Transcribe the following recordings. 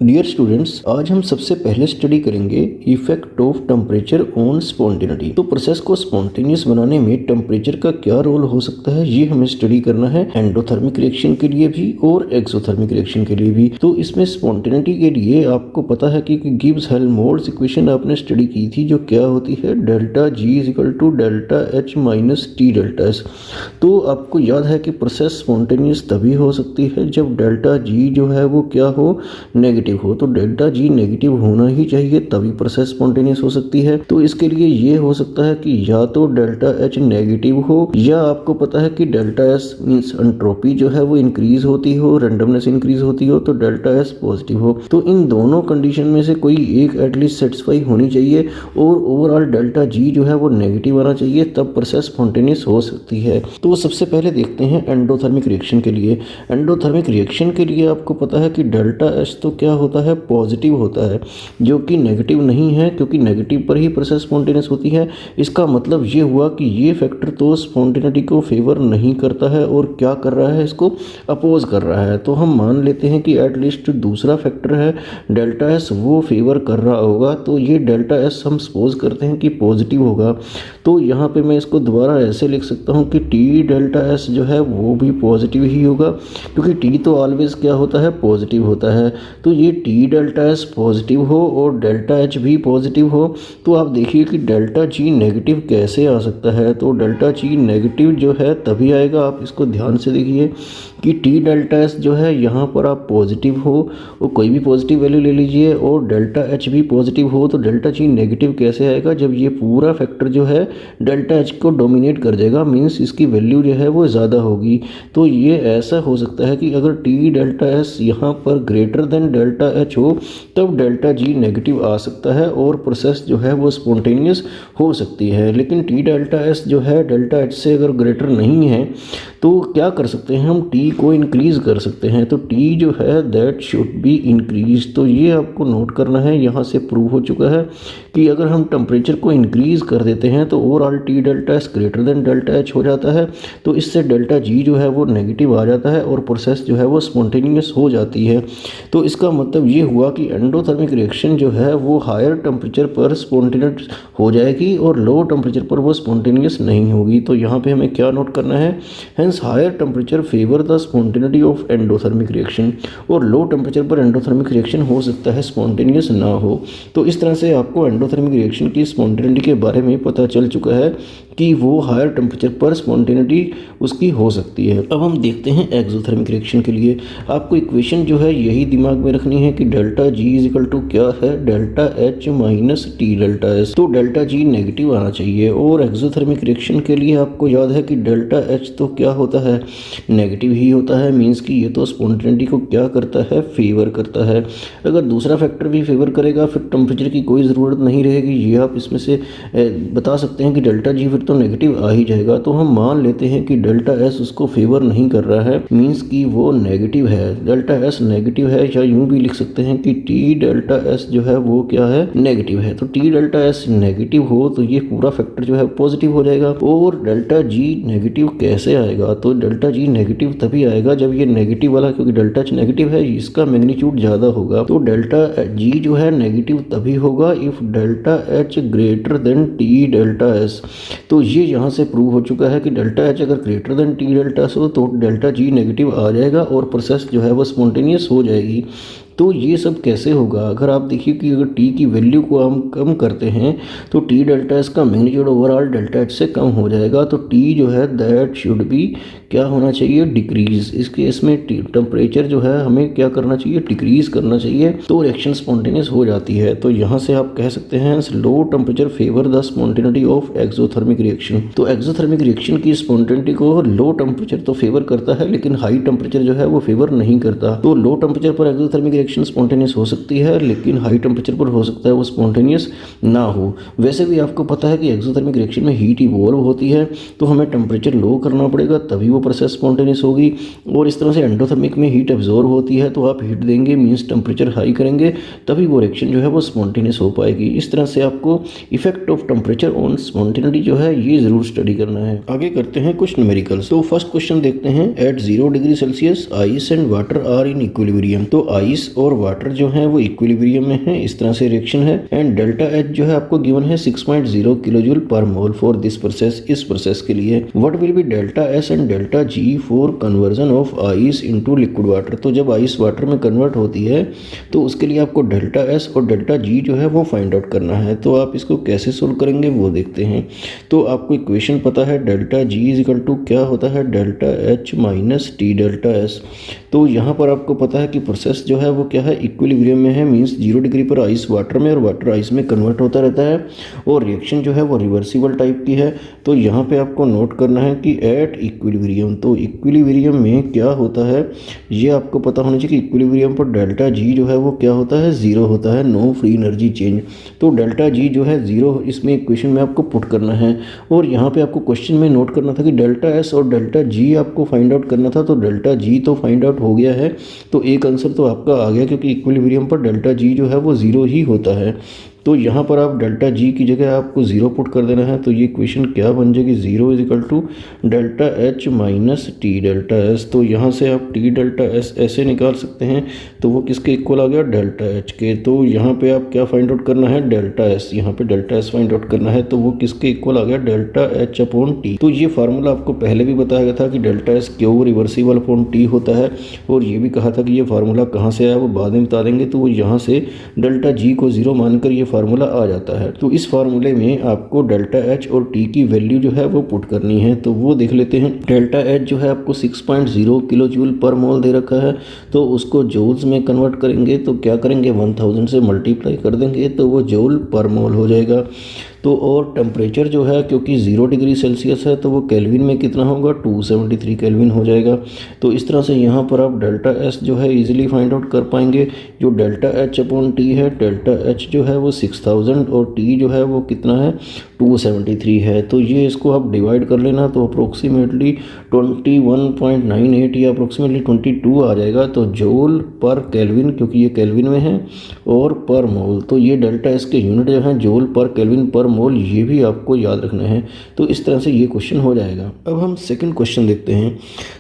Dear students, आज हम सबसे पहले स्टडी करेंगे effect of temperature on spontaneity. तो प्रोसेस को स्पॉन्टेनियस बनाने में टेम्परेचर का क्या रोल हो सकता है, ये हमें स्टडी करना है एंडोथर्मिक रिएक्शन के लिए भी और एक्सोथर्मिक रिएक्शन के लिए भी। तो इसमें स्पॉन्टेनिटी के लिए आपको पता है कि गिब्स हेल्महोल्ट्ज इक्वेशन आपने स्टडी की थी, जो क्या होती है delta G is equal to delta H minus T delta S. तो आपको याद है कि प्रोसेस स्पॉन्टेनियस तभी हो सकती है जब डेल्टा जी जो है वो क्या हो, नेगेटिव हो। तो डेल्टा जी नेगेटिव होना ही चाहिए, तभी प्रोसेस स्पॉन्टेनियस हो सकती है। तो इसके लिए ये हो सकता है कि या तो डेल्टा एच नेगेटिव हो, या आपको पता है कि डेल्टा एस मींस एंट्रोपी जो है वो इंक्रीज होती हो, रैंडमनेस इंक्रीज होती हो, तो डेल्टा एस पॉजिटिव हो। तो इन दोनों कंडीशन में से कोई एक एटलीस्ट सेटिस्फाई होनी चाहिए और ओवरऑल डेल्टा जी जो है वो नेगेटिव आना चाहिए, तब प्रोसेस स्पॉन्टेनियस हो सकती है। तो सबसे पहले देखते हैं एंडोथर्मिक रिएक्शन के लिए। एंडोथर्मिक रिएक्शन के लिए आपको पता है कि डेल्टा एस तो क्या होता है, पॉजिटिव होता है, जो कि नेगेटिव नहीं है, क्योंकि नेगेटिव पर ही प्रोसेस स्पॉन्टेनियस होती है। इसका मतलब ये हुआ कि ये फैक्टर तो स्पॉन्टेनिटी को फेवर नहीं करता है और क्या कर रहा है, इसको अपोज कर रहा है। तो हम मान लेते हैं कि एटलीस्ट दूसरा फैक्टर है डेल्टा एस, वो फेवर कर रहा होगा। तो ये डेल्टा एस हम सपोज करते हैं कि पॉजिटिव होगा। तो यहाँ पे मैं इसको दोबारा ऐसे लिख सकता हूँ कि टी डेल्टा एस जो है वो भी पॉजिटिव ही होगा, क्योंकि टी तो ऑलवेज क्या होता है, पॉजिटिव होता है। तो ये टी डेल्टा एस पॉजिटिव हो और डेल्टा एच भी पॉजिटिव हो, तो आप देखिए कि डेल्टा जी नेगेटिव कैसे आ सकता है। तो डेल्टा जी नेगेटिव जो है तभी आएगा, आप इसको ध्यान से देखिए कि टी डेल्टा एस जो है यहाँ पर आप पॉजिटिव हो और कोई भी पॉजिटिव वैल्यू ले लीजिए, और डेल्टा एच भी पॉजिटिव हो, तो डेल्टा जी नेगेटिव कैसे आएगा, जब ये पूरा फैक्टर जो है डेल्टा एच को डोमिनेट कर जाएगा, मीन्स इसकी वैल्यू जो है वो ज़्यादा होगी। तो ये ऐसा हो सकता है कि अगर टी डेल्टा एस यहाँ पर ग्रेटर देन डेल्टा एच हो, तब डेल्टा जी नेगेटिव आ सकता है और प्रोसेस जो है वो स्पॉन्टेनियस हो सकती है। लेकिन टी डेल्टा एस जो है डेल्टा एच से अगर ग्रेटर नहीं है, तो क्या कर सकते हैं हम, टी को इंक्रीज़ कर सकते हैं। तो टी जो है दैट शुड बी इंक्रीज। तो ये आपको नोट करना है, यहाँ से प्रूव हो चुका है कि अगर हम टेम्परेचर को इंक्रीज़ कर देते हैं तो overall T delta S greater than delta H हो जाता है। तो इससे डेल्टा जी जो है वो नेगेटिव आ जाता है और प्रोसेस जो है वो स्पॉन्टेनियस हो जाती है। तो इसका मतलब ये हुआ कि एंडोथर्मिक रिएक्शन जो है वो हायर टेम्परेचर पर स्पॉन्टेनियस हो जाएगी और लो टेम्परेचर पर वो स्पॉन्टेनियस नहीं होगी। तो यहाँ पे हमें क्या नोट करना है, hence higher temperature favour the spontaneity of endothermic reaction, और लो टेम्परेचर पर एंडोथर्मिक रिएक्शन हो सकता है स्पॉन्टेनियस ना हो। तो इस तरह से आपको एंडोथर्मिक रिएक्शन की स्पॉन्टेनिटी के बारे में पता चल चुका है कि वो हायर टेम्परेचर पर स्पॉन्टेनिटी उसकी हो सकती है। अब हम देखते हैं एक्सोथर्मिक रिएक्शन के लिए। आपको इक्वेशन जो है यही दिमाग में रखनी है कि delta G is equal to क्या है, delta H minus T delta S. तो डेल्टा जी नेगेटिव आना चाहिए। और एक्सोथर्मिक रिएक्शन के लिए आपको याद है कि डेल्टा एच तो क्या होता है, नेगेटिव ही होता है, मीन्स कि ये तो स्पॉन्टेनिटी को क्या करता है, फेवर करता है। अगर दूसरा फैक्टर भी फेवर करेगा फिर टेम्परेचर की कोई ज़रूरत नहीं रहेगी। ये आप इसमें से बता सकते हैं कि डेल्टा जी फिर तो नेगेटिव आ ही जाएगा। तो हम मान लेते हैं कि डेल्टा एस उसको फेवर नहीं कर रहा है, मीन्स कि वो नेगेटिव है, डेल्टा एस नेगेटिव है। या यूं भी लिख सकते हैं कि टी डेल्टा एस जो है वो क्या है, नेगेटिव है। तो टी डेल्टा एस नेगेटिव हो तो ये पूरा फैक्टर जो है पॉजिटिव हो जाएगा। और डेल्टा जी नेगेटिव कैसे आएगा, तो डेल्टा जी नेगेटिव तभी आएगा जब ये नेगेटिव वाला, क्योंकि डेल्टा एच नेगेटिव है, इसका मैग्नीट्यूड ज़्यादा होगा। तो डेल्टा जी जो है नेगेटिव तभी होगा if delta H greater than T delta S. तो ये यहाँ से प्रूव हो चुका है कि डेल्टा एच अगर greater than T delta S हो तो डेल्टा जी नेगेटिव आ जाएगा और प्रोसेस जो है वो स्पॉन्टेनियस हो जाएगी। तो ये सब कैसे होगा, अगर आप देखिए कि अगर टी की वैल्यू को हम कम करते हैं तो टी डेल्टा एस का मैग्नीट्यूड ओवरऑल डेल्टा एच से कम हो जाएगा। तो टी जो है दैट शुड बी क्या होना चाहिए, डिक्रीज। इस केस में टेम्परेचर जो है हमें क्या करना चाहिए, डिक्रीज करना चाहिए, तो रिएक्शन स्पॉन्टेनियस हो जाती है। तो यहाँ से आप कह सकते हैं low temperature favour the spontaneity of exothermic reaction. तो एक्सोथर्मिक रिएक्शन की स्पॉन्टेनिटी को लो टेम्परेचर तो फेवर करता है, लेकिन हाई टेम्परेचर जो है वो फेवर नहीं करता। तो लो टेम्परेचर पर एक्सोथर्मिक रिएक्शन स्पॉन्टेनियस हो सकती है, लेकिन हाई टेम्परेचर पर हो सकता है वो स्पॉन्टेनियस ना हो। वैसे भी आपको पता है कि एक्सोथर्मिक रिएक्शन में हीट इवॉल्व होती है, तो हमें टेम्परेचर लो करना पड़ेगा तभी वो प्रोसेस स्पॉन्टेनियस होगी। और इस तरह से एंडोथर्मिक में हीट एब्जॉर्ब होती है, तो आप हीट देंगे मीन्स टेम्परेचर हाई करेंगे, तभी वो रिएक्शन जो है वो स्पॉन्टेनियस हो पाएगी। इस तरह से आपको effect of temperature on spontaneity जो है ये जरूर स्टडी करना है। आगे करते हैं कुछ न्यूमेरिकल्स। तो फर्स्ट क्वेश्चन देखते हैं, at 0 degree Celsius ice and water are in equilibrium. तो आइस और वाटर जो है वो इक्विलिब्रियम में है, इस तरह से रिएक्शन है। एंड डेल्टा एच जो है आपको गिवन है 6.0 किलो जूल पर मोल फॉर दिस प्रोसेस, इस प्रोसेस के लिए। What will be delta S and delta G for conversion of ice into liquid water. तो जब आइस वाटर में कन्वर्ट होती है तो उसके लिए आपको डेल्टा एस और डेल्टा जी जो है वो फाइंड आउट करना है। तो आप इसको कैसे सोल्व करेंगे वो देखते हैं। तो आपको इक्वेशन पता है, delta G is equal to क्या होता है, delta H minus T delta S. तो यहाँ पर आपको पता है कि प्रोसेस जो है वो क्या है, इक्विलिब्रियम में है, मींस 0 डिग्री पर आइस वाटर में और वाटर आइस में कन्वर्ट होता रहता है और रिएक्शन जो है वो रिवर्सिबल टाइप की है। तो यहाँ पे आपको नोट करना है कि एट इक्विलिब्रियम, तो इक्विलिब्रियम में क्या होता है ये आपको पता होना चाहिए कि इक्विलिब्रियम पर डेल्टा जी जो है वो क्या होता है, 0 होता है, नो फ्री एनर्जी चेंज। तो डेल्टा जी जो है 0 इसमें इक्वेशन में आपको पुट करना है। और यहाँ पे आपको क्वेश्चन में नोट करना था कि डेल्टा एस और डेल्टा जी आपको फाइंड आउट करना था। तो डेल्टा जी तो फाइंड आउट हो गया है, तो एक आंसर तो आपका आ गया, क्योंकि इक्विलिब्रियम पर डेल्टा जी जो है वो 0 ही होता है। तो यहाँ पर आप डेल्टा जी की जगह आपको 0 पुट कर देना है। तो ये इक्वेशन क्या बन जाएगी, 0 is equal to delta H minus T delta S. तो यहाँ से आप टी डेल्टा एस ऐसे निकाल सकते हैं, तो वो किसके इक्वल आ गया, डेल्टा एच के। तो यहाँ पे आप क्या फाइंड आउट करना है, डेल्टा एस, यहाँ पे डेल्टा एस फाइंड आउट करना है, तो वो किसके इक्वल आ गया, डेल्टा एच अपॉन टी। तो ये फार्मूला आपको पहले भी बताया गया था कि delta S Q reversible upon T होता है, और ये भी कहा था कि ये फार्मूला कहाँ से आया वो बाद में बता देंगे। तो वो यहाँ से डेल्टा जी को 0 मानकर ये फार्मूला आ जाता है। तो इस फार्मूले में आपको डेल्टा एच और टी की वैल्यू जो है वो पुट करनी है, तो वो देख लेते हैं। डेल्टा एच जो है आपको 6.0 किलो जूल पर मोल दे रखा है, तो उसको जूल्स में कन्वर्ट करेंगे तो क्या करेंगे, 1000 से मल्टीप्लाई कर देंगे तो वो जूल पर मोल हो जाएगा। तो और टेम्परेचर जो है क्योंकि 0 डिग्री सेल्सियस है तो वो केल्विन में कितना होगा, 273 केल्विन हो जाएगा। तो इस तरह से यहाँ पर आप डेल्टा एस जो है इजीली फाइंड आउट कर पाएंगे। जो डेल्टा एच अपॉन टी है, डेल्टा एच जो है वो 6000 और टी जो है वो कितना है, 273 है। तो ये इसको आप डिवाइड कर लेना, तो अप्रोक्सीमेटली 21.98 या अप्रोक्सीमेटली 22 आ जाएगा। तो जूल पर केल्विन, क्योंकि ये केल्विन में है, और पर मोल। तो ये डेल्टा एस के यूनिट जो है जूल पर केल्विन पर मोल, ये भी आपको याद रखना है। तो इस तरह से ये क्वेश्चन हो जाएगा। अब हम सेकंड क्वेश्चन देखते हैं।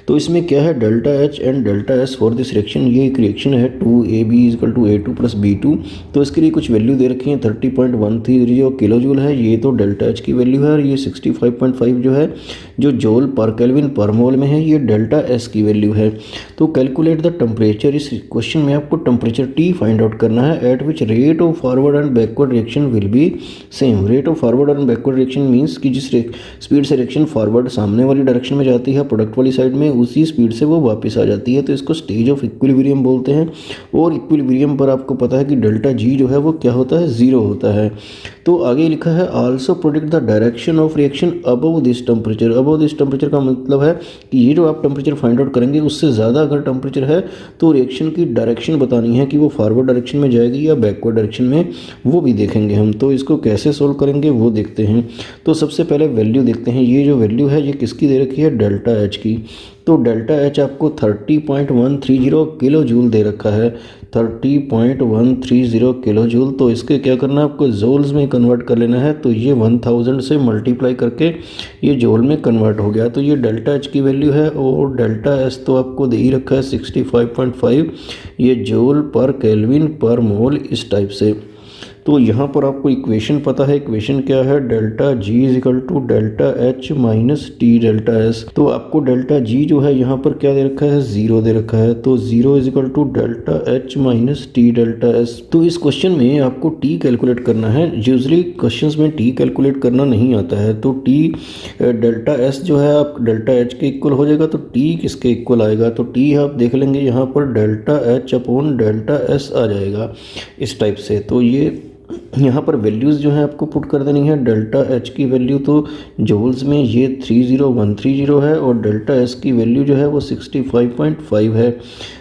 तो इसमें क्या है, delta H and delta S for this reaction, ये एक रिएक्शन है 2AB equal to A2 plus B2। तो इसके लिए कुछ वैल्यू दे रखी है, 30.130 किलो जूल है, ये तो डेल्टा एच की वैल्यू है, और ये 65.5 जो है जो जूल पर केल्विन पर मोल में है, ये डेल्टा एस की वैल्यू है। तो कैलकुलेट द टेम्परेचर, इस क्वेश्चन में आपको टेम्परेचर T फाइंड आउट करना है, eight which rate of forward and backward reaction will be same. Rate of forward and backward reaction means कि जिस स्पीड से रिएक्शन फॉरवर्ड सामने वाली डायरेक्शन में जाती है प्रोडक्ट वाली साइड में, उसी स्पीड से वो वापस आ जाती है। तो इसको स्टेज ऑफ इक्विलिब्रियम बोलते हैं। और इक्विलिब्रियम पर आपको पता है कि डेल्टा जी जो है वो क्या होता है, 0 होता है। तो आगे लिखा है also predict the direction of reaction above this temperature. Above this temperature का मतलब है कि ये जो आप टेम्परेचर फाइंड आउट करेंगे उससे ज़्यादा अगर टेम्परेचर है तो रिएक्शन की डायरेक्शन बतानी है कि वो फॉरवर्ड डायरेक्शन में जाएगी या बैकवर्ड डायरेक्शन में, वो भी देखेंगे हम। तो इसको कैसे सोल्व करेंगे वो देखते हैं। तो सबसे पहले वैल्यू देखते हैं। ये जो वैल्यू है ये किसकी दे रखी है, डेल्टा एच की। तो डेल्टा एच आपको 30.130 किलो जूल दे रखा है, 30.130 किलो जूल। तो इसके क्या करना है, आपको जूल्स में कन्वर्ट कर लेना है। तो ये 1000 से मल्टीप्लाई करके ये जूल में कन्वर्ट हो गया। तो ये डेल्टा एच की वैल्यू है, और डेल्टा एस तो आपको दे ही रखा है 65.5, ये जूल पर केल्विन पर मोल, इस टाइप से। तो यहाँ पर आपको इक्वेशन पता है, इक्वेशन क्या है, delta G is equal to delta H minus T delta S. तो आपको डेल्टा जी जो है यहाँ पर क्या दे रखा है, 0 दे रखा है। तो 0 is equal to delta H minus T delta S. तो इस क्वेश्चन में आपको टी कैलकुलेट करना है। यूजली क्वेश्चंस में टी कैलकुलेट करना नहीं आता है। तो टी डेल्टा एस जो है आप डेल्टा एच के इक्वल हो जाएगा, तो टी किसके इक्वल आएगा, तो टी आप देख लेंगे यहाँ पर delta H upon delta S आ जाएगा, इस टाइप से। तो ये यहाँ पर वैल्यूज़ जो है आपको पुट कर देनी है। डेल्टा एच की वैल्यू तो जूल्स में ये 30130 है, और डेल्टा एस की वैल्यू जो है वो 65.5 है।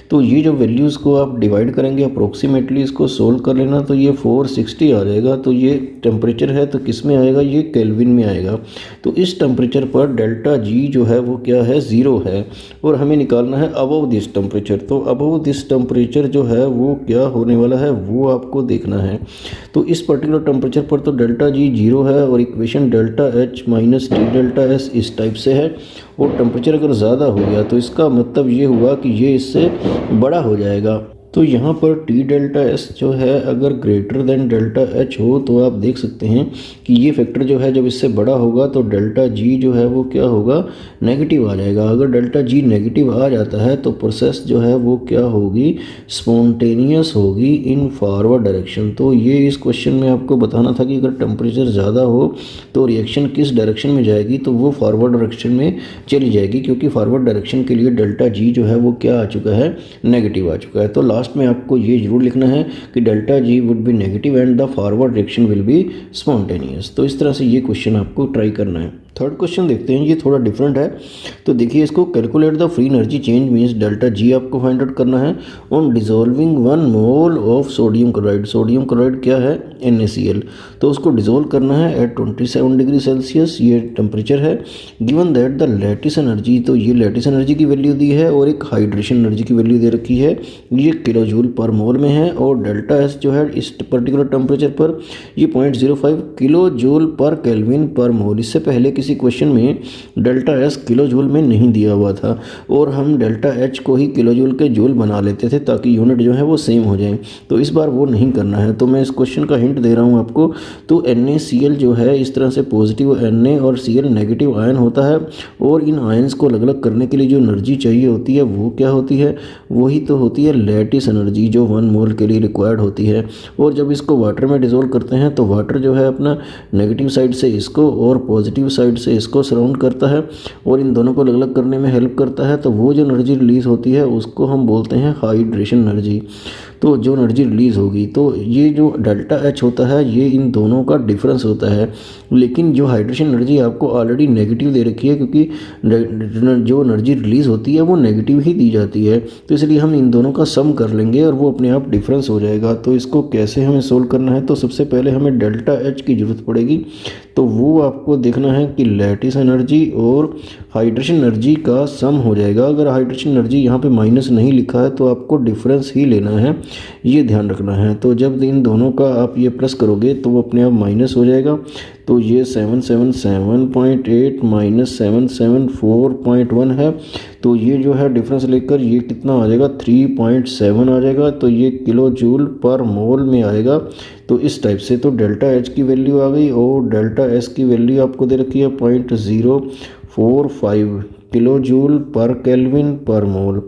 तो ये जो वैल्यूज़ को आप डिवाइड करेंगे अप्रोक्सीमेटली, इसको सोल्व कर लेना, तो ये 460 आ जाएगा। तो ये टेम्परेचर है तो किस में आएगा, ये केल्विन में आएगा। तो इस टेम्परेचर पर डेल्टा जी जो है वो क्या है, 0 है, और हमें निकालना है अबव दिस टेम्परेचर। तो अबव दिस टेम्परेचर जो है वो क्या होने वाला है वो आपको देखना है। तो इस पर्टिकुलर टेम्परेचर पर तो डेल्टा जी 0 है, और equation delta H minus T delta S इस टाइप से है। और टेम्परेचर अगर ज़्यादा हो गया तो इसका मतलब ये हुआ कि ये इससे बड़ा हो जाएगा। तो यहाँ पर टी डेल्टा एस जो है अगर ग्रेटर देन डेल्टा एच हो तो आप देख सकते हैं कि ये फैक्टर जो है जब इससे बड़ा होगा तो डेल्टा जी जो है वो क्या होगा, नेगेटिव आ जाएगा। अगर डेल्टा जी नेगेटिव आ जाता है तो प्रोसेस जो है वो क्या होगी, स्पॉन्टेनियस होगी इन फॉरवर्ड डायरेक्शन। तो ये इस क्वेश्चन में आपको बताना था कि अगर टेम्परेचर ज़्यादा हो तो रिएक्शन किस डायरेक्शन में जाएगी, तो वो फॉरवर्ड डायरेक्शन में चली जाएगी, क्योंकि फॉरवर्ड डायरेक्शन के लिए डेल्टा जी जो है वो क्या आ चुका है, नेगेटिव आ चुका है। तो लास्ट में आपको ये जरूर लिखना है कि delta ji would be negative and the forward reaction will be spontaneous. तो इस तरह से ये क्वेश्चन आपको ट्राई करना है। थर्ड क्वेश्चन देखते हैं, ये थोड़ा डिफरेंट है। तो देखिए इसको, calculate the free energy change means delta G आपको फाइंड आउट करना है on dissolving 1 mole of sodium chloride. Sodium chloride क्या है, NaCl। तो उसको डिजोल्व करना है एट 27 डिग्री सेल्सियस, ये टेम्परेचर है। Given that the lattice energy, तो ये लैटिस एनर्जी की वैल्यू दी है और एक हाइड्रेशन एनर्जी की वैल्यू दे रखी है, ये किलो जूल पर मोल में है। और डेल्टा एस जो है इस पर्टिकुलर टेम्परेचर पर ये 0.05 किलो जूल पर केल्विन पर मोल। इससे पहले किसी क्वेश्चन में डेल्टा एस किलो जूल में नहीं दिया हुआ था और हम डेल्टा एच को ही किलो जूल के जूल बना लेते थे ताकि यूनिट जो है वो सेम हो जाए। तो इस बार वो नहीं करना है, तो मैं इस क्वेश्चन का हिंट दे रहा हूँ आपको। तो NaCl जो है इस तरह से पॉजिटिव Na और Cl नेगेटिव आयन होता है, और इन आयन्स को अलग अलग करने के लिए जो एनर्जी चाहिए होती है वो क्या होती है, वही तो होती है लैटिस एनर्जी, जो 1 मोल के लिए रिक्वायर्ड होती है। और जब इसको वाटर में डिजोल्व करते हैं तो वाटर जो है अपना नेगेटिव साइड से इसको और पॉजिटिव साइड से इसको सराउंड करता है और इन दोनों को अलग अलग करने में हेल्प करता है। तो वो जो एनर्जी रिलीज होती है उसको हम बोलते हैं हाइड्रेशन एनर्जी। तो जो एनर्जी रिलीज होगी, तो ये जो डेल्टा एच होता है ये इन दोनों का डिफरेंस होता है। लेकिन जो हाइड्रेशन एनर्जी आपको ऑलरेडी नेगेटिव दे रखी है, क्योंकि जो एनर्जी रिलीज होती है वो नेगेटिव ही दी जाती है, तो इसलिए हम इन दोनों का सम कर लेंगे और वो अपने आप डिफरेंस हो जाएगा। तो इसको कैसे हमें सोल्व करना है, तो सबसे पहले हमें डेल्टा एच की ज़रूरत पड़ेगी। तो वो आपको देखना है कि लैटिस एनर्जी और हाइड्रेशन एनर्जी का सम हो जाएगा। अगर हाइड्रेशन एनर्जी यहाँ पे माइनस नहीं लिखा है तो आपको डिफरेंस ही लेना है, ये ध्यान रखना है। तो जब इन दोनों का आप ये प्लस करोगे तो वो अपने आप माइनस हो जाएगा। तो ये 777.8 माइनस 774.1 है। तो ये जो है डिफरेंस लेकर ये कितना आ जाएगा, 3.7 आ जाएगा। तो ये किलो जूल पर मोल में आएगा। तो इस टाइप से तो डेल्टा एच की वैल्यू आ गई और डेल्टा एस की वैल्यू आपको दे रखी है 0.045 किलो जूल पर केल्विन पर मोल।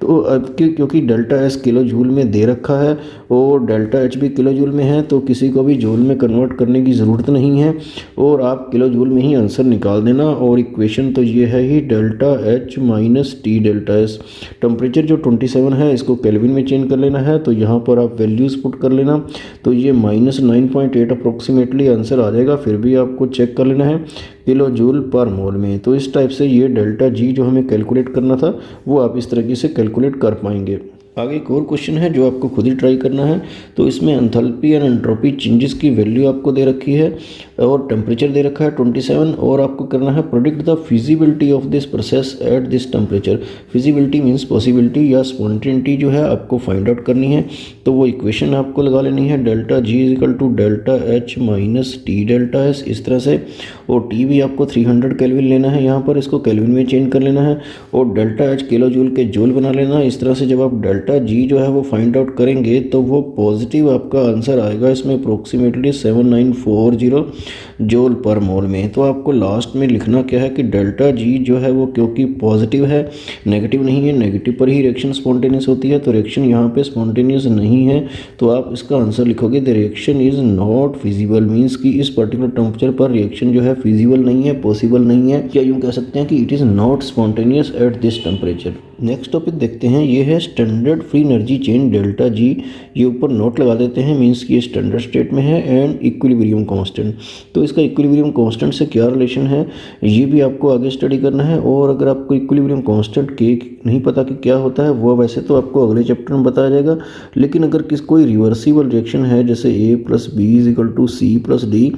तो अब क्योंकि डेल्टा एस किलो जूल में दे रखा है और डेल्टा एच भी किलो जूल में है, तो किसी को भी जूल में कन्वर्ट करने की ज़रूरत नहीं है और आप किलो जूल में ही आंसर निकाल देना। और इक्वेशन तो ये है ही delta H minus T delta S. Temperature जो 27 है इसको केल्विन में चेंज कर लेना है, तो यहाँ पर आप वैल्यूज़ पुट कर लेना। तो ये -9.8 अप्रोक्सीमेटली आंसर आ जाएगा, फिर भी आपको चेक कर लेना है किलो जूल पर मोल में। तो इस टाइप से ये डेल्टा जी जो हमें कैलकुलेट करना था वो आप इस तरीके से कैलकुलेट कर पाएंगे। आगे एक और क्वेश्चन है जो आपको खुद ही ट्राई करना है। तो इसमें एंथैल्पी एंड एंट्रोपी चेंजेस की वैल्यू आपको दे रखी है और टेम्परेचर दे रखा है 27, और आपको करना है predict the feasibility of this process at this temperature. Feasibility means possibility या स्पॉन्टेनिटी जो है आपको फाइंड आउट करनी है। तो वो इक्वेशन आपको लगा लेनी है, delta G is equal to delta H minus T delta S, इस तरह से। और टी भी आपको 300 केल्विन लेना है, यहाँ पर इसको केल्विन में चेंज कर लेना है और डेल्टा एच किलो जूल के जूल बना लेना है। इस तरह से जब आप डेल्टा जी जो है वो फाइंड आउट करेंगे तो वो पॉजिटिव आपका आंसर आएगा इसमें अप्रोक्सीमेटली 7940 जूल पर मोल में। तो आपको लास्ट में लिखना क्या है कि डेल्टा जी जो है वो क्योंकि पॉजिटिव है, नेगेटिव नहीं है, नेगेटिव पर ही रिएक्शन स्पॉन्टेनियस होती है, तो रिएक्शन यहाँ पे स्पॉन्टेनियस नहीं है। तो आप इसका आंसर लिखोगे the reaction is not feasible, means कि इस पर्टिकुलर टेम्परेचर पर रिएक्शन जो है फिजिबल नहीं है, पॉसिबल नहीं है, या यूँ कह सकते हैं कि it is not spontaneous at this temperature. Next topic देखते हैं, ये है standard free energy change delta G. ये ऊपर नोट लगा देते हैं, मीन्स कि ये स्टैंडर्ड स्टेट में है एंड इक्विलिब्रियम कांस्टेंट। तो इसका इक्विलिब्रियम कांस्टेंट से क्या रिलेशन है ये भी आपको आगे स्टडी करना है। और अगर आपको इक्विलिब्रियम कांस्टेंट के नहीं पता कि क्या होता है वो वैसे तो आपको अगले चैप्टर में बताया जाएगा, लेकिन अगर कोई रिवर्सिबल रिएक्शन है जैसे A + B = C + D,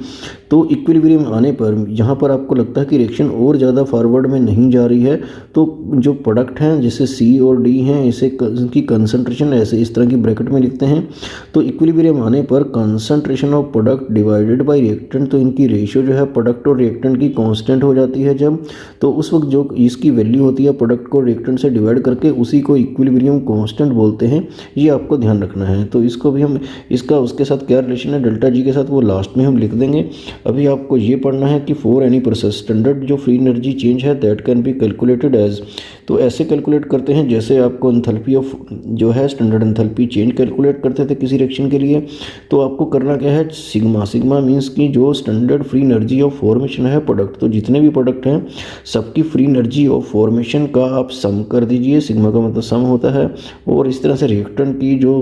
तो इक्विलिब्रियम आने पर यहाँ पर आपको लगता है कि रिएक्शन और ज़्यादा फॉरवर्ड में नहीं जा रही है, तो जो प्रोडक्ट हैं जैसे C और D हैं इसे इनकी कंसंट्रेशन ऐसे इस तरह की ब्रैकेट में लिखते हैं। तो इक्विलिब्रियम आने पर concentration of product divided by reactant, तो इनकी रेशियो जो है प्रोडक्ट और रिएक्टेंट की कांस्टेंट हो जाती है जब, तो उस वक्त जो इसकी वैल्यू होती है प्रोडक्ट को रिएक्टेंट से डिवाइड करके उसी को इक्विलिब्रियम कांस्टेंट बोलते हैं। ये आपको ध्यान रखना है। तो इसको भी हम इसका उसके साथ क्या रिलेशन है डेल्टा जी के साथ वो लास्ट में हम लिख देंगे। अभी आपको ये पढ़ना है कि फॉर एनी प्रोसेस स्टैंडर्ड जो फ्री एनर्जी चेंज है that can be calculated as, तो ऐसे कैलकुलेट करते हैं जैसे आपको एंथैल्पी ऑफ जो है स्टैंडर्ड एंथैल्पी चेंज कैलकुलेट करते थे किसी रिएक्शन के लिए। तो आपको करना क्या है, सिग्मा, सिग्मा मीन्स की जो standard free energy of formation है प्रोडक्ट, तो जितने भी प्रोडक्ट हैं सबकी फ्री एनर्जी ऑफ फॉर्मेशन का आप सम कर दीजिए, सिग्मा का मतलब सम होता है। और इस तरह से रिएक्टेंट की जो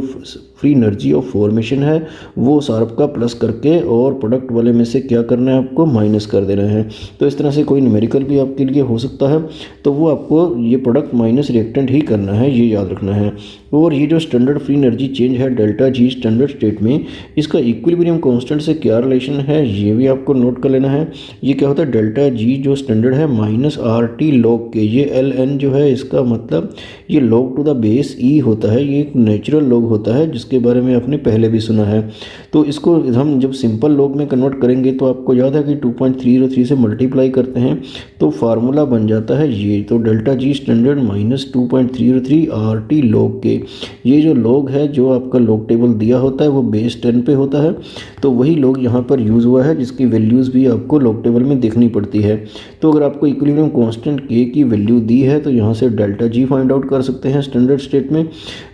फ्री एनर्जी ऑफ फॉर्मेशन है वो सार्प का प्लस करके और प्रोडक्ट वाले में से क्या करना है आपको माइनस कर देना है। तो इस तरह से कोई न्यूमेरिकल भी आपके लिए हो सकता है, तो वो आपको ये प्रोडक्ट माइनस रिएक्टेंट ही करना है, ये याद रखना है। और ये जो स्टैंडर्ड फ्री एनर्जी चेंज है डेल्टा जी स्टैंडर्ड स्टेट में, इसका इक्विलिब्रियम कांस्टेंट से क्या रिलेशन है ये भी आपको नोट कर लेना है। ये क्या होता है, डेल्टा जी जो स्टैंडर्ड है माइनस आर टी लॉग के, ये एल एन जो है इसका मतलब ये लॉग टू द बेस ई होता है, ये एक नेचुरल लॉग होता है जिसके बारे में आपने पहले भी सुना है। तो इसको हम जब सिंपल लॉग में कन्वर्ट करेंगे तो आपको याद है कि 2.303 से मल्टीप्लाई करते हैं तो फार्मूला बन जाता है ये, तो डेल्टा जी standard minus 2.303 R T log के। ये जो लॉग है जो आपका लॉग टेबल दिया होता है वो बेस 10 पे होता है, तो वही लॉग यहाँ पर यूज़ हुआ है जिसकी वैल्यूज़ भी आपको लॉग टेबल में देखनी पड़ती है। तो अगर आपको इक्विलिब्रियम कांस्टेंट के की वैल्यू दी है तो यहाँ से डेल्टा जी फाइंड आउट कर सकते हैं स्टैंडर्ड स्टेट में,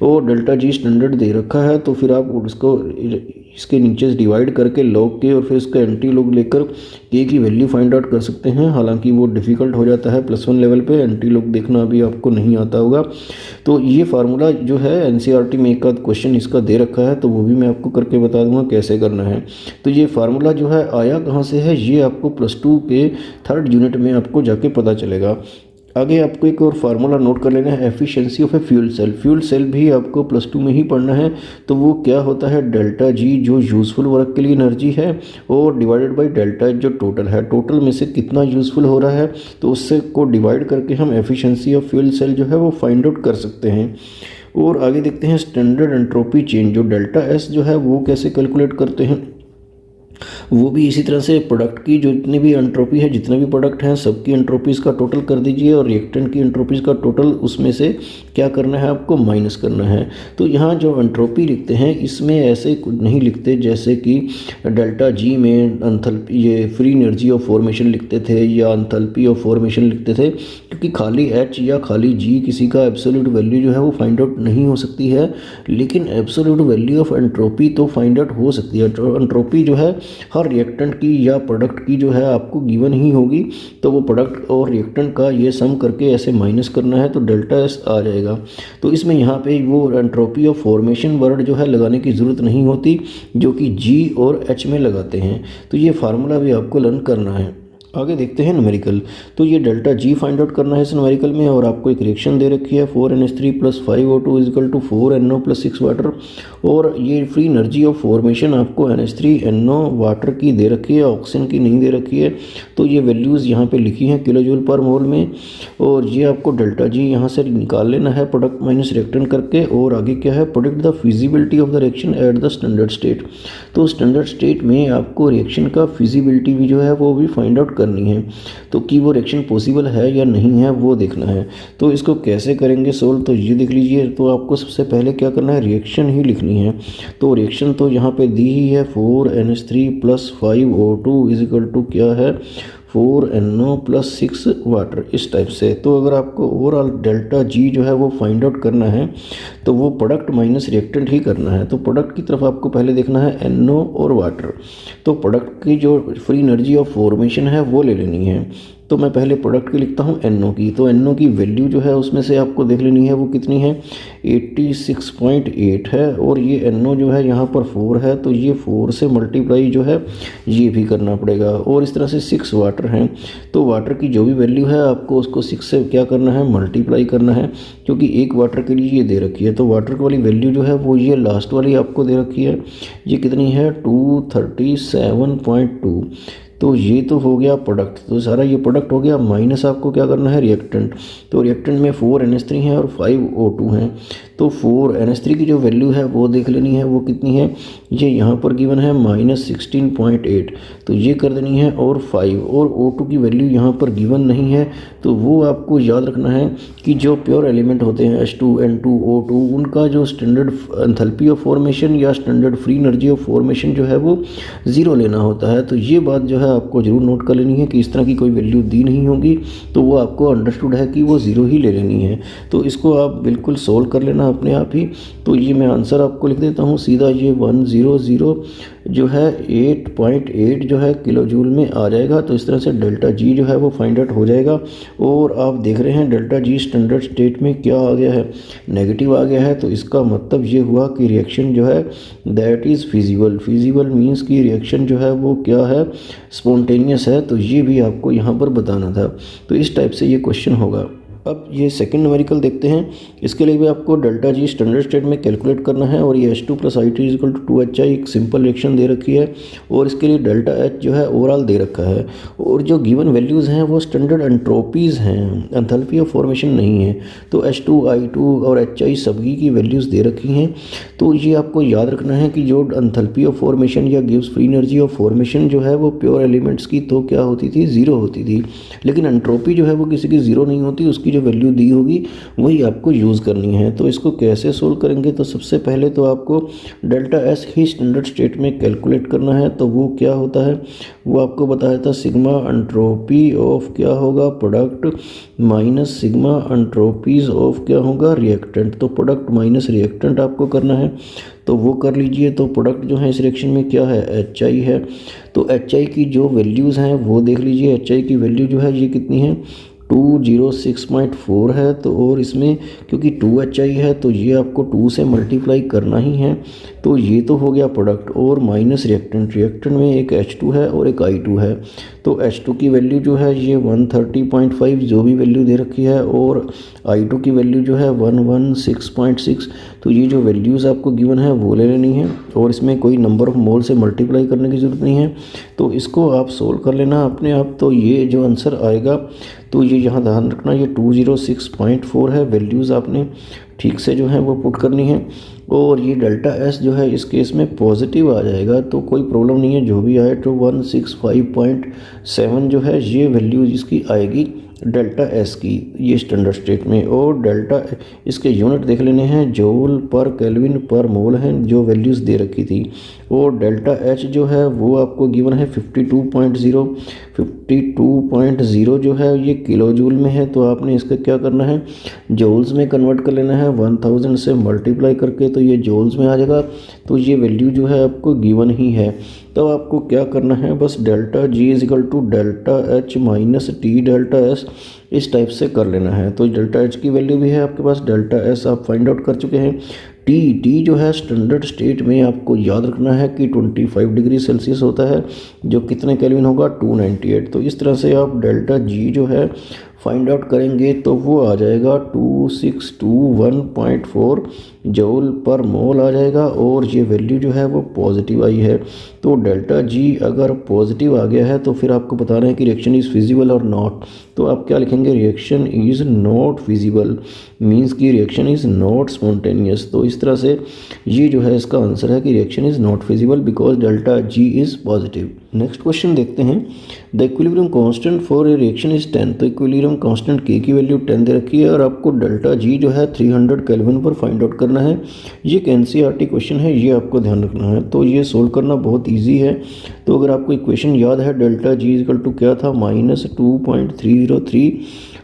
और डेल्टा जी स्टैंडर्ड दे रखा है तो फिर आप उसको इसके नीचे से डिवाइड करके लॉग के और फिर इसका एंटी लॉग लेकर के की वैल्यू फाइंड आउट कर सकते हैं। हालांकि वो डिफ़िकल्ट हो जाता है +1 लेवल पे, एंटी लॉग देखना अभी आपको नहीं आता होगा। तो ये फार्मूला जो है एनसीईआरटी में एक आध क्वेश्चन इसका दे रखा है, तो वो भी मैं आपको करके बता दूंगा कैसे करना है। तो ये फार्मूला जो है आया कहाँ से है, ये आपको +2 के 3rd यूनिट में आपको जाके पता चलेगा। आगे आपको एक और फार्मूला नोट कर लेना है, efficiency of a fuel cell. Fuel cell भी आपको +2 में ही पढ़ना है। तो वो क्या होता है, डेल्टा जी जो यूज़फुल वर्क के लिए एनर्जी है और डिवाइडेड बाय डेल्टा जो टोटल है, टोटल में से कितना यूज़फुल हो रहा है तो उससे को डिवाइड करके हम एफिशिएंसी ऑफ फ्यूल सेल जो है वो फाइंड आउट कर सकते हैं। और आगे देखते हैं स्टैंडर्ड एंट्रोपी चेंज, जो डेल्टा एस जो है वो कैसे कैलकुलेट करते हैं। वो भी इसी तरह से प्रोडक्ट की जो जितनी भी एंट्रोपी है, जितने भी प्रोडक्ट हैं सबकी एंट्रोपीज़ का टोटल कर दीजिए और रिएक्टेंट की एंट्रोपीज़ का टोटल उसमें से क्या करना है आपको माइनस करना है। तो यहाँ जो एंट्रोपी लिखते हैं इसमें ऐसे नहीं लिखते जैसे कि डेल्टा जी में एंथैल्पी ये फ्री एनर्जी ऑफ फॉर्मेशन लिखते थे या एंथैल्पी ऑफ फॉर्मेशन लिखते थे, क्योंकि खाली एच या खाली जी किसी का एब्सोल्यूट वैल्यू जो है वो फाइंड आउट नहीं हो सकती है, लेकिन एब्सोल्यूट वैल्यू ऑफ एंट्रोपी तो फाइंड आउट हो सकती है। एंट्रोपी जो है हर रिएक्टेंट की या प्रोडक्ट की जो है आपको गिवन ही होगी, तो वो प्रोडक्ट और रिएक्टेंट का ये सम करके ऐसे माइनस करना है तो डेल्टा एस आ जाएगा। तो इसमें यहाँ पे वो एंट्रोपी ऑफ फॉर्मेशन वर्ड जो है लगाने की ज़रूरत नहीं होती, जो कि जी और एच में लगाते हैं। तो ये फार्मूला भी आपको लर्न करना है। आगे देखते हैं न्यूमेरिकल। तो ये डेल्टा जी फाइंड आउट करना है इस न्यूमेरिकल में, और आपको एक रिएक्शन दे रखी है 4NH3 + 5O2 = 4NO + 6 वाटर, और ये फ्री एनर्जी ऑफ फॉर्मेशन आपको NH3NO वाटर की दे रखी है, ऑक्सीजन की नहीं दे रखी है। तो ये वैल्यूज़ यहाँ पे लिखी हैं किलोजूल पर मोल में, और ये आपको डेल्टा जी यहाँ से निकाल लेना है प्रोडक्ट माइनस रिएक्टेंट करके। और आगे क्या है, product the feasibility of the reaction at the standard state. तो स्टैंडर्ड स्टेट में आपको रिएक्शन का फिजिबिलिटी भी जो है वो भी फाइंड आउट करनी है, तो कि वो रिएक्शन पॉसिबल है या नहीं है वो देखना है। तो इसको कैसे करेंगे सोल्व, तो ये देख लीजिए। तो आपको सबसे पहले क्या करना है, रिएक्शन ही लिखनी है। तो रिएक्शन तो यहाँ पे दी ही है 4NH3 + 5O2 = क्या है 4NO + 6 वाटर, इस टाइप से। तो अगर आपको ओवरऑल डेल्टा जी जो है वो फाइंड आउट करना है तो वो प्रोडक्ट माइनस रिएक्टेंट ही करना है। तो प्रोडक्ट की तरफ आपको पहले देखना है NO और वाटर। तो प्रोडक्ट की जो फ्री एनर्जी ऑफ फॉर्मेशन है वो ले लेनी है। तो मैं पहले प्रोडक्ट की लिखता हूँ NO की। तो NO की वैल्यू जो है उसमें से आपको देख लेनी है वो कितनी है, 86.8 है, और ये NO जो है यहाँ पर 4 है, तो ये 4 से मल्टीप्लाई जो है ये भी करना पड़ेगा। और इस तरह से 6 वाटर हैं, तो वाटर की जो भी वैल्यू है आपको उसको 6 से क्या करना है, मल्टीप्लाई करना है, क्योंकि एक वाटर के लिए ये दे रखी है। तो वाटर वाली वैल्यू जो है वो ये लास्ट वाली आपको दे रखी है, ये कितनी है 237.2। तो ये तो हो गया प्रोडक्ट, तो सारा ये प्रोडक्ट हो गया, माइनस आपको क्या करना है रिएक्टेंट। तो रिएक्टेंट में 4NH3 है और 5O2 हैं। तो 4NH3 की जो वैल्यू है वो देख लेनी है, वो कितनी है, ये यहाँ पर गिवन है -16.8, तो ये कर देनी है। और 5 और O2 की वैल्यू यहाँ पर गिवन नहीं है, तो वो आपको याद रखना है कि जो प्योर एलिमेंट होते हैं H2N2O2 उनका जो स्टैंडर्ड एंथैल्पी ऑफ फॉर्मेशन या standard free energy of formation जो है वो 0 लेना होता है। तो ये बात जो है आपको ज़रूर नोट कर लेनी है कि इस तरह की कोई वैल्यू दी नहीं होगी तो वो आपको अंडरस्टूड है कि वो 0 ही ले लेनी है। तो इसको आप बिल्कुल सोल्व कर लेना अपने आप ही। तो ये मैं आंसर आपको लिख देता हूँ सीधा, ये 100 जो है 8.8 जो है किलो जूल में आ जाएगा। तो इस तरह से डेल्टा जी जो है वो फाइंड आउट हो जाएगा। और आप देख रहे हैं डेल्टा जी स्टैंडर्ड स्टेट में क्या आ गया है, नेगेटिव आ गया है। तो इसका मतलब ये हुआ कि रिएक्शन जो है that is feasible. Feasible means कि रिएक्शन जो है वो क्या है, स्पॉन्टेनियस है। तो ये भी आपको यहाँ पर बताना था। तो इस टाइप से ये क्वेश्चन होगा। अब ये सेकंड न्यूमेरिकल देखते हैं। इसके लिए भी आपको डेल्टा जी स्टैंडर्ड स्टेट में कैलकुलेट करना है। और ये H2 + IT = 2HI एक सिंपल रिएक्शन दे रखी है। और इसके लिए डेल्टा H जो है ओवरऑल दे रखा है। और जो गिवन वैल्यूज़ हैं वो स्टैंडर्ड एंट्रोपीज़ हैं, एंथैल्पी ऑफ फॉर्मेशन नहीं है। तो H2, I2 और HI सभी की वैल्यूज़ दे रखी हैं। तो ये आपको याद रखना है कि जो एंथैल्पी ऑफ फॉर्मेशन या gives free energy of formation जो है वो प्योर एलिमेंट्स की तो क्या होती थी, 0 होती थी। लेकिन एंट्रोपी जो है वो किसी की 0 नहीं होती, उसकी जो वैल्यू दी होगी वही आपको यूज़ करनी है। तो इसको कैसे सोल्व करेंगे, तो सबसे पहले तो आपको डेल्टा एस ही स्टैंडर्ड स्टेट में कैलकुलेट करना है। तो वो क्या होता है, वो आपको बताया था सिग्मा एंट्रोपी ऑफ क्या होगा product minus sigma entropies of क्या होगा रिएक्टेंट। तो प्रोडक्ट माइनस रिएक्टेंट आपको करना है, तो वो कर लीजिए। तो प्रोडक्ट जो है इस रिएक्शन में क्या है, HI है। तो HI की जो वैल्यूज़ हैं वो देख लीजिए। HI की वैल्यू जो है ये कितनी है, 206.4 है। तो और इसमें क्योंकि 2HI है तो ये आपको 2 से मल्टीप्लाई करना ही है। तो ये तो हो गया प्रोडक्ट। और माइनस रिएक्टेंट, रिएक्टेंट में एक H2 है और एक I2 है। तो H2 की वैल्यू जो है ये 130.5 जो भी वैल्यू दे रखी है, और I2 की वैल्यू जो है 116.6। तो ये जो वैल्यूज़ आपको गिवन है वो ले लेनी है। और इसमें कोई नंबर ऑफ मोल से मल्टीप्लाई करने की ज़रूरत नहीं है। तो इसको आप सोल्व कर लेना अपने आप। तो ये जो आंसर आएगा, तो ये यहाँ ध्यान रखना, ये 206.4 है। वैल्यूज़ आपने ठीक से जो है वो पुट करनी है। और ये डेल्टा एस जो है इस केस में पॉजिटिव आ जाएगा तो कोई प्रॉब्लम नहीं है, जो भी आए। तो 165.7 जो है ये वैल्यू इसकी आएगी डेल्टा एस की, ये स्टैंडर्ड स्टेट में। और डेल्टा इसके यूनिट देख लेने हैं, जूल पर केल्विन पर मोल हैं जो वैल्यूज़ दे रखी थी। और डेल्टा एच जो है वो आपको गिवन है 52.0 जो है ये किलो जूल में है। तो आपने इसका क्या करना है, जूल्स में कन्वर्ट कर लेना है 1000 से मल्टीप्लाई करके, तो ये जूल्स में आ जाएगा। तो ये वैल्यू जो है आपको गिवन ही है। तो आपको क्या करना है, बस delta G = delta H minus T delta S इस टाइप से कर लेना है। तो डेल्टा एच की वैल्यू भी है आपके पास, डेल्टा एस आप फाइंड आउट कर चुके हैं। टी जो है स्टैंडर्ड स्टेट में आपको याद रखना है कि 25 डिग्री सेल्सियस होता है, जो कितने केल्विन होगा 298। तो इस तरह से आप डेल्टा जी जो है फाइंड आउट करेंगे तो वो आ जाएगा 2621.4 जूल पर मोल आ जाएगा। और ये वैल्यू जो है वो पॉजिटिव आई है। तो डेल्टा जी अगर पॉजिटिव आ गया है तो फिर आपको बताना है कि रिएक्शन इज़ फिजिबल और नॉट। तो आप क्या लिखेंगे, reaction is not feasible means कि रिएक्शन इज़ नॉट स्पॉन्टेनियस। तो इस तरह से ये जो है इसका आंसर है कि reaction is not feasible because delta G is positive. Next question देखते हैं। The equilibrium constant for a reaction is 10। तो इक्विलिब्रियम कांस्टेंट के की वैल्यू 10 दे रखी है और आपको डेल्टा जी जो है 300 केल्विन पर फाइंड आउट करना है। ये एक NCERT क्वेश्चन है, ये आपको ध्यान रखना है। तो ये सोल्व करना बहुत ईजी है। तो अगर आपको इक्वेशन याद है, डेल्टा जी = क्या था, -2.303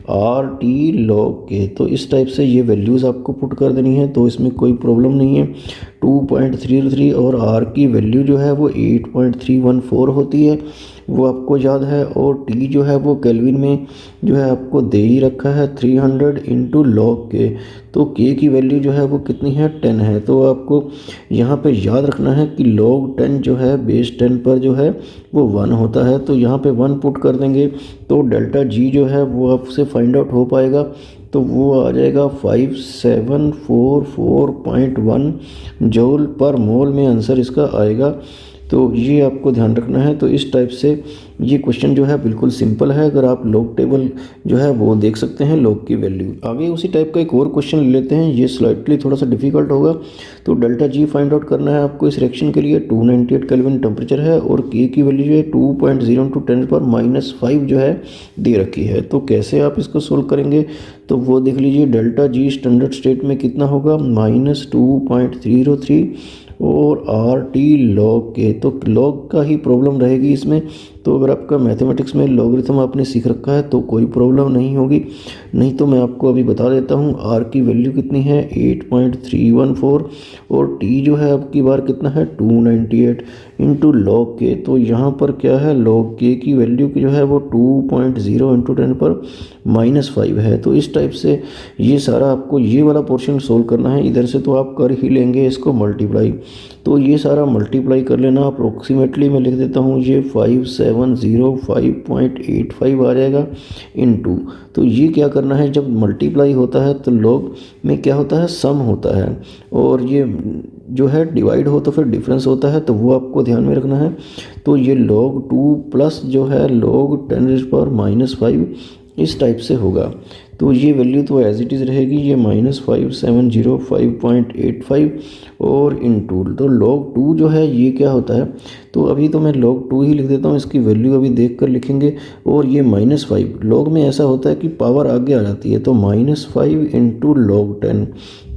RT log के। तो इस टाइप से ये वैल्यूज़ आपको पुट कर देनी है। तो इसमें कोई प्रॉब्लम नहीं है। 2.303 और R की वैल्यू जो है वो 8.314 होती है, वो आपको याद है। और T जो है वो केल्विन में जो है आपको दे ही रखा है 300 × log के। तो K की वैल्यू जो है वो कितनी है, 10 है। तो आपको यहाँ पे याद रखना है कि log 10 जो है बेस 10 पर जो है वो 1 होता है। तो यहाँ पे 1 पुट कर देंगे तो डेल्टा जी जो है वो आपसे फाइंड आउट हो पाएगा। तो वो आ जाएगा 5744.1 जूल पर मोल में आंसर इसका आएगा। तो ये आपको ध्यान रखना है। तो इस टाइप से ये क्वेश्चन जो है बिल्कुल सिंपल है। अगर आप लॉग टेबल जो है वो देख सकते हैं लॉग की वैल्यू। आगे उसी टाइप का एक और क्वेश्चन ले लेते हैं, ये स्लाइटली थोड़ा सा डिफिकल्ट होगा। तो डेल्टा जी फाइंड आउट करना है आपको इस रिएक्शन के लिए। 298 केल्विन टेम्परेचर है और के की वैल्यू जो है 2.0 × 10⁻⁵ जो है दे रखी है। तो कैसे आप इसको सोल्व करेंगे, तो वो देख लीजिए। डेल्टा जी स्टैंडर्ड स्टेट में कितना होगा, -2.303 और आर टी लॉग के, तो लॉग का ही प्रॉब्लम रहेगी इसमें। तो अगर आपका मैथमेटिक्स में लॉगरिथम आपने सीख रखा है तो कोई प्रॉब्लम नहीं होगी। नहीं तो मैं आपको अभी बता देता हूँ आर की वैल्यू कितनी है 8.314 और टी जो है आपकी बार कितना है 298 इंटू लॉग के। तो यहाँ पर क्या है, लॉग के की वैल्यू की जो है वो 2.0 × 10⁻⁵ है। तो इस टाइप से ये सारा आपको ये वाला पोर्शन सोल्व करना है। इधर से तो आप कर ही लेंगे इसको मल्टीप्लाई। तो ये सारा मल्टीप्लाई कर लेना। अप्रोक्सीमेटली मैं लिख देता हूँ ये 5705.85 आ जाएगा इनटू। तो ये क्या करना है, जब मल्टीप्लाई होता है तो लॉग में क्या होता है, सम होता है, और ये जो है डिवाइड हो तो फिर डिफरेंस होता है। तो वो आपको ध्यान में रखना है। तो ये log 2 प्लस जो है log 10⁻⁵ इस टाइप से होगा। तो ये वैल्यू तो एज इट इज़ रहेगी, ये -5705.85 और इनटू तो log 2 जो है ये क्या होता है। तो अभी तो मैं log 2 ही लिख देता हूँ, इसकी वैल्यू अभी देख कर लिखेंगे। और ये -5 log में ऐसा होता है कि पावर आगे आ जाती है, तो -5 इंटू log 10।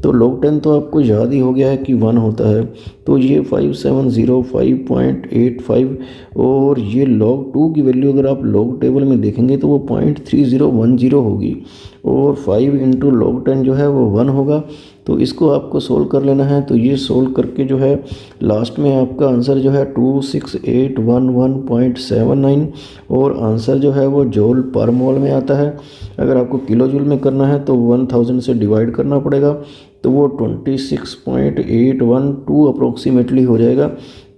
तो log 10 तो आपको याद ही हो गया है कि 1 होता है। तो ये 5705.85 और ये log 2 की वैल्यू अगर आप log टेबल में देखेंगे तो वो 0.3010 होगी और 5 इंटू log 10 जो है वो 1 होगा। तो इसको आपको सोल्व कर लेना है। तो ये सोल्व करके जो है लास्ट में आपका आंसर जो है 26811.79 और आंसर जो है वो जूल पर मोल में आता है। अगर आपको किलो जूल में करना है तो 1000 से डिवाइड करना पड़ेगा, तो वो 26.812 अप्रोक्सीमेटली हो जाएगा।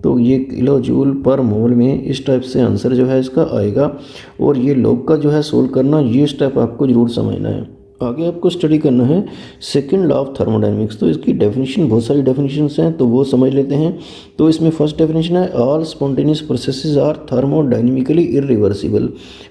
तो ये किलो जूल पर मोल में इस टाइप से आंसर जो है इसका आएगा। और ये लॉग का जो है सोल्व करना, ये स्टेप आपको ज़रूर समझना है। आगे आपको स्टडी करना है सेकंड लॉ ऑफ थर्मोडायनेमिक्स। तो इसकी डेफिनेशन, बहुत सारी डेफिनेशंस हैं तो वो समझ लेते हैं। तो इसमें फर्स्ट डेफिनेशन है all spontaneous processes are thermodynamically irreversible.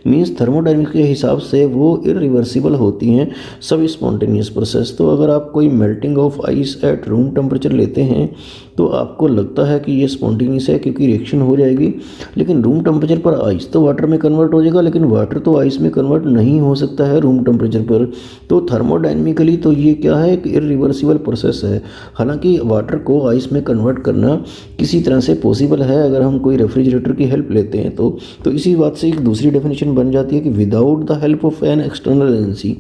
Means thermodynamics के हिसाब से वो इरिवर्सिबल होती हैं सभी स्पॉन्टेनियस प्रोसेस। तो अगर आप कोई melting of ice at room temperature लेते हैं तो आपको लगता है कि ये स्पॉन्टेनियस है क्योंकि रिएक्शन हो जाएगी, लेकिन रूम टेम्परेचर पर आइस तो वाटर में कन्वर्ट हो जाएगा, लेकिन वाटर तो आइस में कन्वर्ट नहीं हो सकता है रूम टेम्परेचर पर। तो थर्मोडायनेमिकली तो ये क्या है, एक इरिवर्सिबल प्रोसेस है। हालांकि वाटर को आइस में कन्वर्ट करना किसी तरह से पॉसिबल है अगर हम कोई रेफ्रिजरेटर की हेल्प लेते हैं तो इसी बात से एक दूसरी डेफिनेशन बन जाती है कि without the help of an external agency,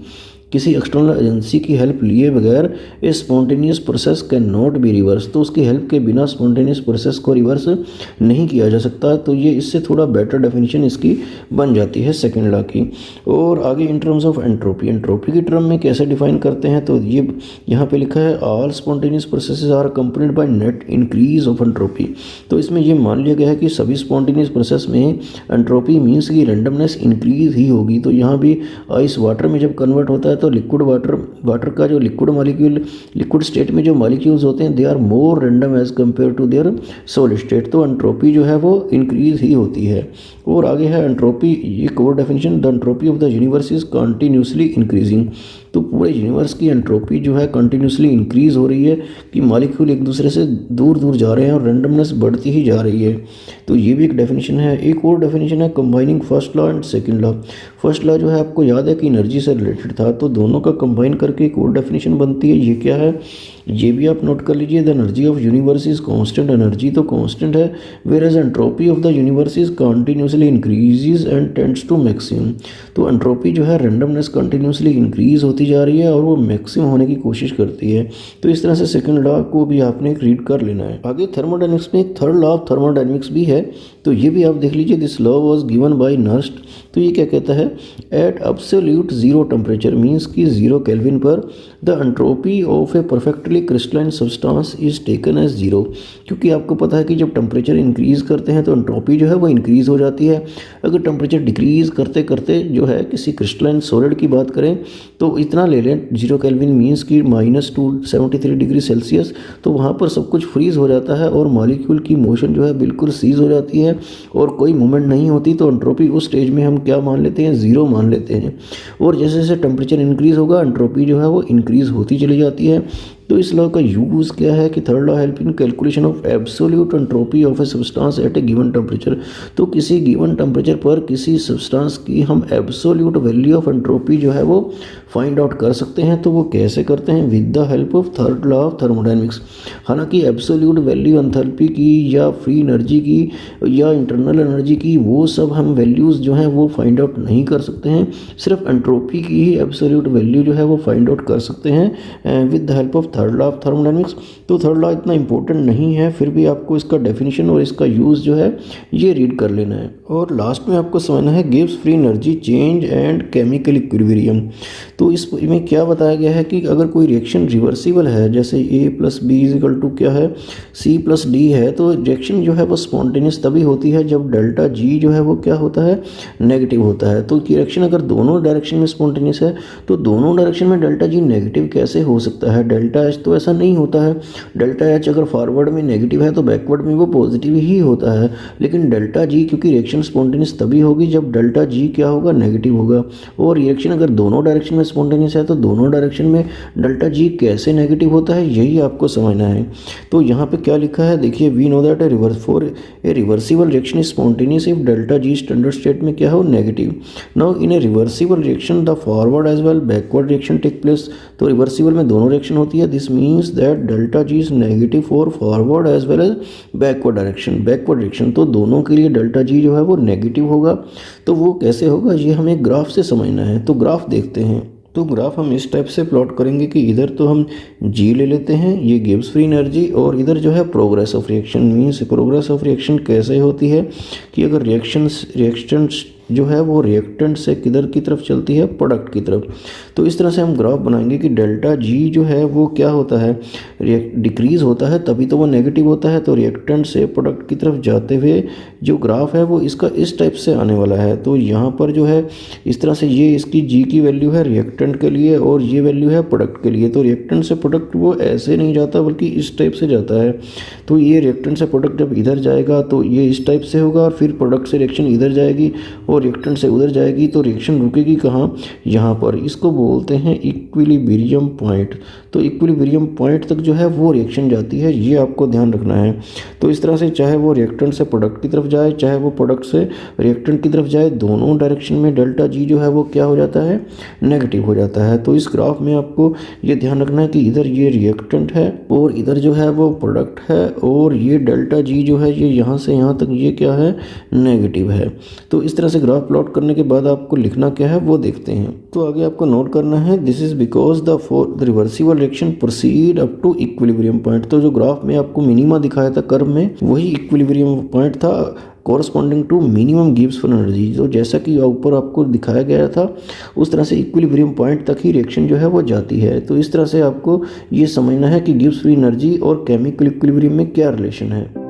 किसी एक्सटर्नल एजेंसी की हेल्प लिए बगैर ए spontaneous process can not be reverse. तो उसकी हेल्प के बिना स्पॉन्टेनियस प्रोसेस को रिवर्स नहीं किया जा सकता। तो ये इससे थोड़ा बेटर डेफिनेशन इसकी बन जाती है सेकेंड लॉ की। और आगे in terms of entropy, entropy की टर्म में कैसे डिफाइन करते हैं, तो ये यहाँ पे लिखा है all spontaneous processes are accompanied by net increase of entropy. तो इसमें ये मान लिया गया है कि सभी स्पॉन्टेनियस प्रोसेस में एंट्रोपी मीन्स की रेंडमनेस इंक्रीज ही होगी। तो यहाँ भी आइस वाटर में जब कन्वर्ट होता है तो लिक्विड वाटर का जो लिक्विड स्टेट में जो मॉलिक्यूल्स होते हैं they are more random as compare to their solid state. तो एंट्रोपी जो है वो इंक्रीज ही होती है। और आगे है एंट्रोपी, एक और definition, the entropy of the universe is continuously increasing. तो पूरे यूनिवर्स की एंट्रोपी जो है कंटिन्यूसली इंक्रीज हो रही है कि मॉलिक्यूल एक दूसरे से दूर दूर जा रहे हैं और रैंडमनेस बढ़ती ही जा रही है। तो ये भी एक डेफिनेशन है। एक और डेफिनेशन है combining first law and second law. First law जो है आपको याद है कि एनर्जी से रिलेटेड था, तो दोनों का कंबाइन करके एक और डेफिनेशन बनती है। ये क्या है, ये भी आप नोट कर लीजिए। The energy of universe is constant, energy तो कांस्टेंट है, whereas entropy of the universe is continuously increases and tends to maximum. तो एंट्रोपी जो है रैंडमनेस कंटिन्यूसली इंक्रीज होती जा रही है और वो मैक्सिमम होने की कोशिश करती है। तो इस तरह से सेकंड लॉ को भी आपने रीड कर लेना है। आगे थर्मोडायनेमिक्स में एक थर्ड लॉ ऑफ थर्मोडायनेमिक्स भी है, तो ये भी आप देख लीजिए। This law was given by Nernst. तो ये क्या कहता है, at absolute zero temperature means means कि 0 केल्विन पर the entropy of a perfectly crystalline substance is taken as 0। क्योंकि आपको पता है कि जब टेम्परेचर इंक्रीज़ करते हैं तो एंट्रोपी जो है वो इंक्रीज़ हो जाती है। अगर टेम्परेचर डिक्रीज़ करते करते जो है किसी क्रिस्टलाइन सॉलिड की बात करें तो इतना ले लें 0 केल्विन मीन्स की -273 डिग्री सेल्सियस, तो वहाँ पर सब कुछ फ्रीज़ हो जाता है और मॉलिक्यूल की मोशन जो है बिल्कुल सीज हो जाती है और कोई मूवमेंट नहीं होती। तो एंट्रोपी उस स्टेज में हम क्या मान लेते हैं, 0 मान लेते हैं। और जैसे जैसे टेम्परेचर इंक्रीज़ होगा एंट्रोपी जो है वो इंक्रीज़ होती चली जाती है। तो इस लॉ का यूज़ क्या है कि third law help in calculation of absolute entropy of a substance eight A given temperature. तो किसी गिवन टेम्परेचर पर किसी सब्सटेंस की हम एब्सोल्यूट वैल्यू ऑफ एंट्रोपी जो है वो फाइंड आउट कर सकते हैं। तो वो कैसे करते हैं, with the help of third law of thermodynamics. हालांकि एब्सोल्यूट वैल्यू एंथैल्पी की या फ्री एनर्जी की या इंटरनल एनर्जी की वो सब हम वैल्यूज़ जो हैं वो फाइंड आउट नहीं कर सकते हैं, सिर्फ एंट्रोपी की ही एब्सोल्यूट वैल्यू जो है वो फाइंड आउट कर सकते हैं with the help of third law of thermodynamics. तो थर्ड लॉ इतना इंपॉर्टेंट नहीं है, फिर भी आपको इसका डेफिनेशन और इसका यूज़ जो है ये रीड कर लेना है। और लास्ट में आपको समझना है gives free energy change and chemical equilibrium. तो इसमें क्या बताया गया है कि अगर कोई रिएक्शन रिवर्सिबल है, जैसे A + B = क्या है, C+D है, तो रिएक्शन जो है वो स्पॉन्टेनियस तभी होती है जब डेल्टा G जो है वो क्या होता है, नेगेटिव होता है। तो रिएक्शन अगर दोनों डायरेक्शन में स्पॉन्टेनियस है तो दोनों डायरेक्शन में डेल्टा G नेगेटिव कैसे हो सकता है, डेल्टा H तो ऐसा नहीं होता है। डेल्टा H अगर फॉरवर्ड में नेगेटिव है तो बैकवर्ड में वो पॉजिटिव ही होता है। लेकिन डेल्टा G क्योंकि रिएक्शन स्पॉन्टेनियस तभी होगी जब डेल्टा G क्या होगा, नेगेटिव होगा। और रिएक्शन अगर दोनों डायरेक्शन में स्पॉन्टेनियस है तो दोनों डायरेक्शन में डेल्टा G कैसे नेगेटिव होता है, यही आपको समझना है। तो यहाँ पे क्या लिखा है देखिए, we know that a reversible reaction is spontaneous if delta G standard state में क्या हो, negative. Now in a reversible reaction the forward as well backward reaction take place. तो रिवर्सिबल में दोनों रिएक्शन होती है। This means that delta G is negative for forward as well as backward direction. तो दोनों के लिए डेल्टा G जो है वो नेगेटिव होगा। तो वो कैसे होगा, ये हमें ग्राफ से समझना है। तो ग्राफ देखते हैं। तो ग्राफ हम इस टाइप से प्लॉट करेंगे कि इधर तो हम G ले लेते हैं, ये गिव्स फ्री एनर्जी, और इधर जो है progress of reaction. Means progress of reaction कैसे होती है कि अगर रिएक्शंस जो है वो रिएक्टेंट से किधर की तरफ चलती है, प्रोडक्ट की तरफ। तो इस तरह से हम ग्राफ बनाएंगे कि डेल्टा G जो है वो क्या होता है, डिक्रीज़ होता है तभी तो वो नेगेटिव होता है। तो रिएक्टेंट से प्रोडक्ट की तरफ जाते हुए जो ग्राफ है वो इसका इस टाइप से आने वाला है। तो यहाँ पर जो है इस तरह से ये इसकी G की वैल्यू है रिएक्टेंट के लिए और ये वैल्यू है प्रोडक्ट के लिए। तो रिएक्टेंट से प्रोडक्ट वो ऐसे नहीं जाता बल्कि इस टाइप से जाता है। तो ये रिएक्टेंट से प्रोडक्ट जब इधर जाएगा तो ये इस टाइप से होगा, और फिर प्रोडक्ट से रिएक्शन इधर जाएगी और रिएक्टेंट से उधर जाएगी। तो रिएक्शन रुकेगी कहाँ, यहाँ पर। इसको बोलते हैं इक्विलिब्रियम पॉइंट। तो इक्विलिब्रियम पॉइंट तक जो है वो रिएक्शन जाती है, ये आपको ध्यान रखना है। तो इस तरह से चाहे वो रिएक्टेंट से प्रोडक्ट की तरफ जाए, चाहे वो प्रोडक्ट से रिएक्टेंट की तरफ जाए, दोनों डायरेक्शन में डेल्टा G जो है वो क्या हो जाता है, नेगेटिव हो जाता है। तो इस ग्राफ में आपको ये ध्यान रखना है कि इधर ये रिएक्टेंट है और इधर जो है वो प्रोडक्ट है, और ये डेल्टा G जो है ये यहाँ से यहाँ तक ये क्या है, नेगेटिव है। तो इस तरह से ग्राफ प्लॉट करने के बाद आपको लिखना क्या है वो देखते हैं। तो आगे आपको नोट करना है, this is because the reversible reaction proceed up to equilibrium point. तो जो ग्राफ में आपको मिनिमा दिखाया था कर्व में, वही इक्विलिब्रियम पॉइंट था कॉरस्पॉन्डिंग टू मिनिमम गिव्स फॉर एनर्जी। तो जैसा कि ऊपर आपको दिखाया गया था उस तरह से इक्विलिब्रियम पॉइंट तक ही रिएक्शन जो है वो जाती है। तो इस तरह से आपको ये समझना है कि गिव्स फ्री एनर्जी और केमिकल इक्विलिब्रियम में क्या रिलेशन है।